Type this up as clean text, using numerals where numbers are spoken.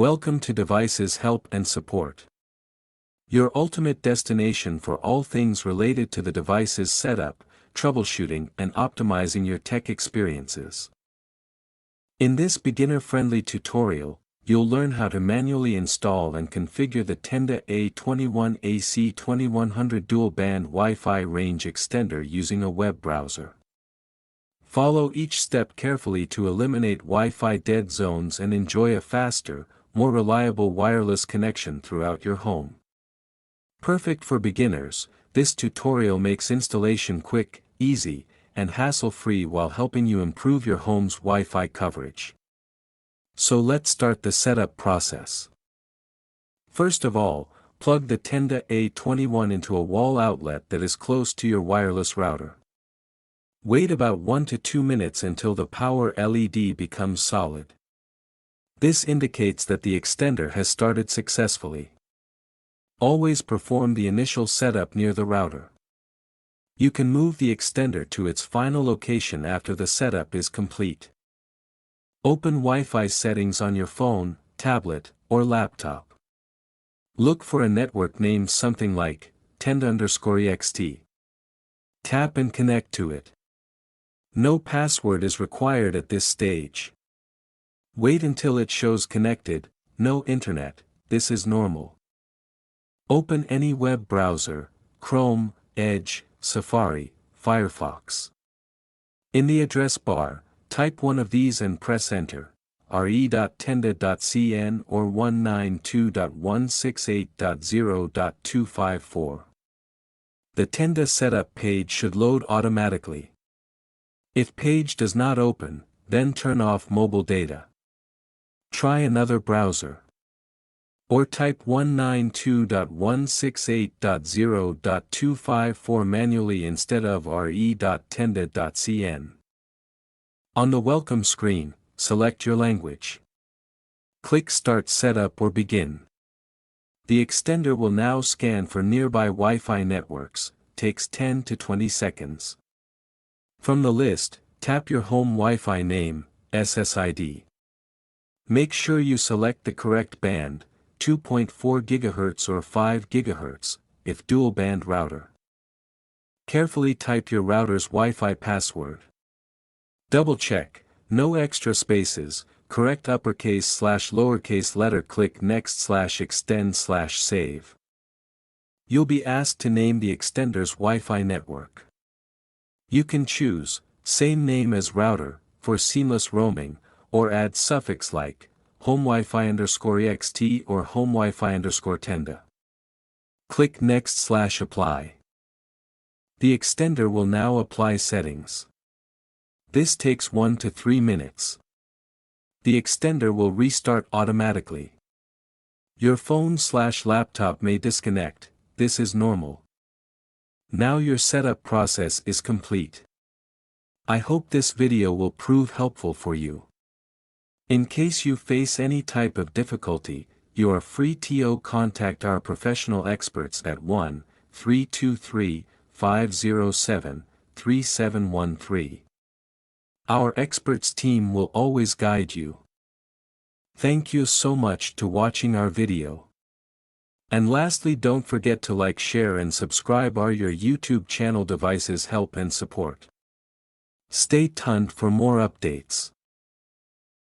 Welcome to Devices Help and Support, your ultimate destination for all things related to the device's setup, troubleshooting and optimizing your tech experiences. In this beginner-friendly tutorial, you'll learn how to manually install and configure the Tenda A21 AC2100 dual-band Wi-Fi range extender using a web browser. Follow each step carefully to eliminate Wi-Fi dead zones and enjoy a faster, more reliable wireless connection throughout your home. Perfect for beginners, this tutorial makes installation quick, easy, and hassle-free while helping you improve your home's Wi-Fi coverage. So let's start the setup process. First of all, plug the Tenda A21 into a wall outlet that is close to your wireless router. Wait about 1 to 2 minutes until the power LED becomes solid. This indicates that the extender has started successfully. Always perform the initial setup near the router. You can move the extender to its final location after the setup is complete. Open Wi-Fi settings on your phone, tablet, or laptop. Look for a network named something like Tenda_EXT. Tap and connect to it. No password is required at this stage. Wait until it shows connected, no internet. This is normal. Open any web browser, Chrome, Edge, Safari, Firefox. In the address bar, type one of these and press enter, re.tenda.cn or 192.168.0.254. The Tenda setup page should load automatically. If page does not open, then turn off mobile data. Try another browser. Or type 192.168.0.254 manually instead of re.tenda.cn. On the welcome screen, select your language. Click Start Setup or Begin. The extender will now scan for nearby Wi-Fi networks, takes 10 to 20 seconds. From the list, tap your home Wi-Fi name, SSID. Make sure you select the correct band, 2.4 GHz or 5 GHz, if dual-band router. Carefully type your router's Wi-Fi password. Double-check, no extra spaces, correct uppercase/lowercase letter. Click Next/Extend/Save. You'll be asked to name the extender's Wi-Fi network. You can choose, same name as router, for seamless roaming, or add suffix like home Wi-Fi_EXT or home Wi-Fi_Tenda. Click Next/Apply. The extender will now apply settings. This takes 1 to 3 minutes. The extender will restart automatically. Your phone/laptop may disconnect, this is normal. Now your setup process is complete. I hope this video will prove helpful for you. In case you face any type of difficulty, you are free to contact our professional experts at 1-323-507-3713. Our experts team will always guide you. Thank you so much to watching our video. And lastly, don't forget to like, share and subscribe our your YouTube channel Devices Help and Support. Stay tuned for more updates.